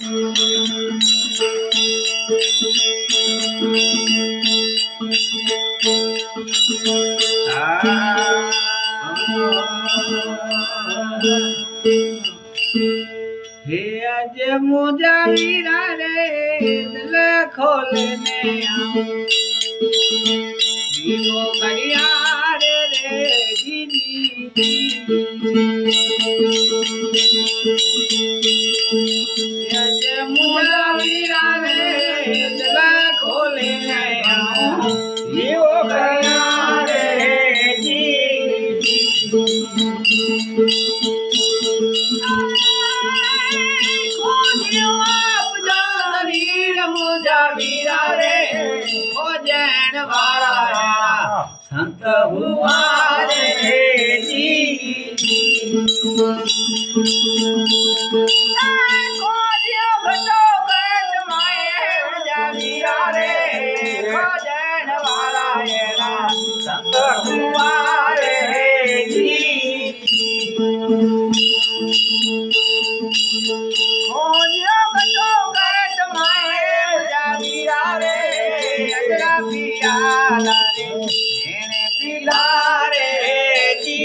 हे आज मुझा वीरा रे दिल खोलने दीवो करिया रे दीदी आज मुझा वीरा रे दिल खोलने दीवो करिया रे दीदी मुझा वीरा रे हो जैन वाला संत हुआ रे जी मुझा वीरा रे हो जैन वाला संत हुआ रे जी पियाला रे मेरे पिला रे जी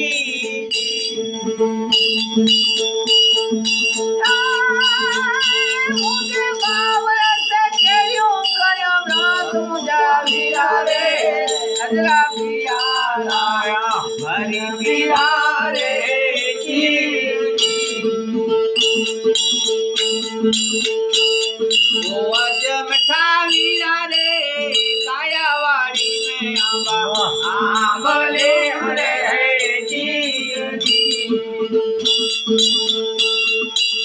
मुझे बावला से क्यों करो रात मुझा वीरा रे अजरा पियाला भरी पिला रे जी वो अज मिठा वीरा रे कायावाड़ी में आंबले हरे जी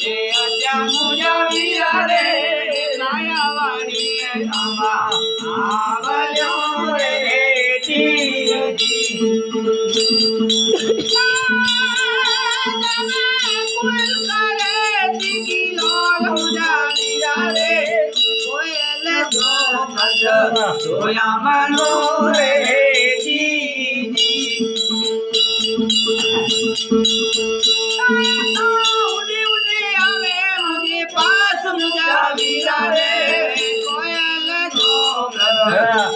ये अज मुझा वीरा रे कायावाड़ी में आंबले हरे जी सोया मनो रे जी उड़ी आवे मुझे पास मुझा वीरा रे कोयल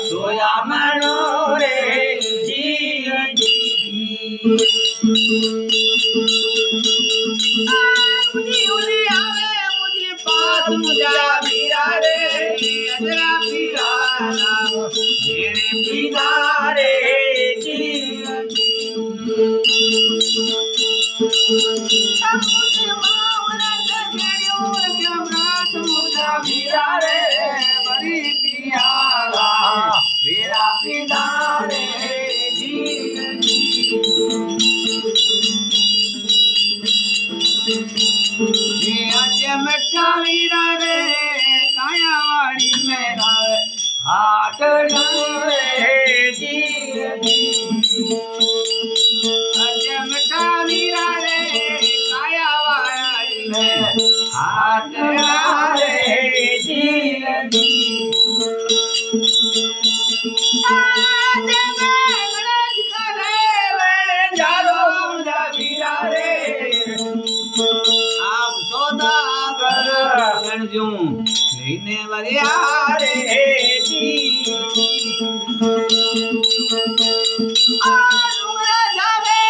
सोया मनो रे जी उड़ी आवे मुझे पास मुझा वीरा रे अजरा पियाला मेरे पिता रे जी मुझा वीरा रे बड़ी पियाला मेरा पिता रे जी आज मिठा वीरा रे कायावाड़ी में हाथ रे जी आज मिठा वीरा रे कायावाड़ी में हाथ रे जी लेने वरिया रे जी सुमरा जावे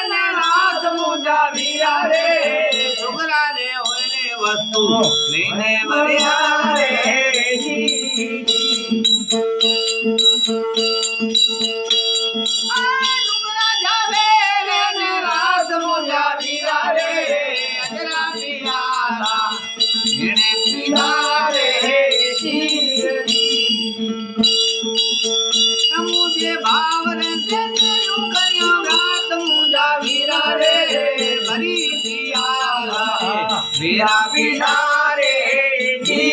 नाथ मुझा वीरा रे सुमरा रे होने वस्तु लेने वरिया रे जी सुमरा जावे नाथ मुझा वीरा रे अजरा पियाला मेरे पिता रे जी मुझे भावर से तेरू करियो रात मुझा वीरा रे भरी पियाला मेरा पिता रे जी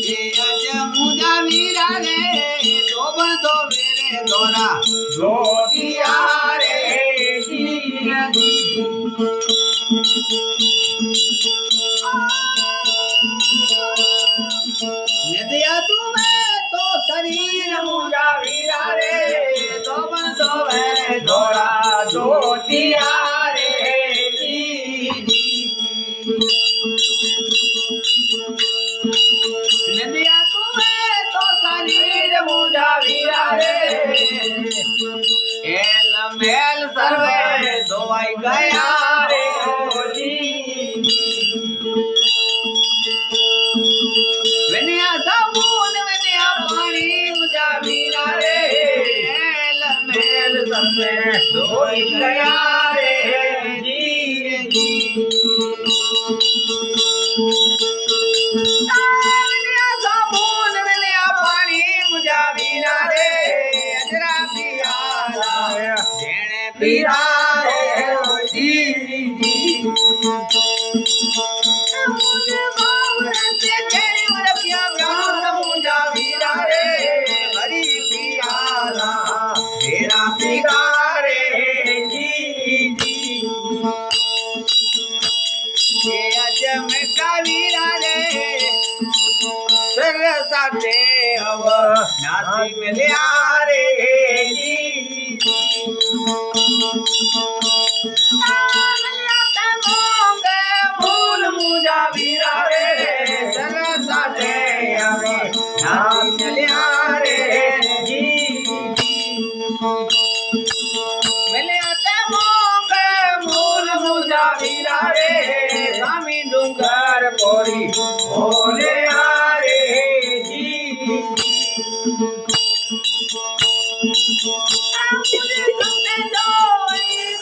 ये अज मुझा वीरा रे दोबर दो मेरे दोरा रोटिया रे जी नदिया तुम्हें तो शरीर मुझा वीरा रे तो बन तो है धोरा दो दिया रे जी मिलिया साबुन मिलिया पानी मुझा वीरा रे अजरा पियाला जेने पीरा रे जी मुझे बाबूर से तेरी उर पिया व्यास मुझा वीरा रे भरी पियाला तेरा पीरा रे जी ये अजम का वीरा रे सरसाते अब नासी मिलिया रे जी मिलिया ते मोंग मूल मुझा वीरा रे सरसाते अब नासी मिलिया रे जी मिलिया ते मोंग मूल मुझा वीरा रे स्वामी डूंगर पोरी भोले आरे जी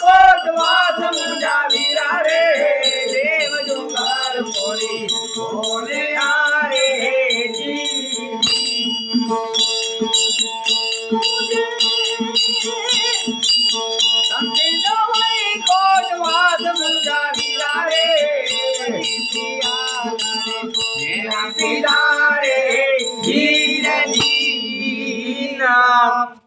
कोटवास मुझा वीरा रे देव डूंगर पोरी भोले आरे जी संते दोई कोटवास मुझा वीरा रे मेरा पीरा रे जी नाम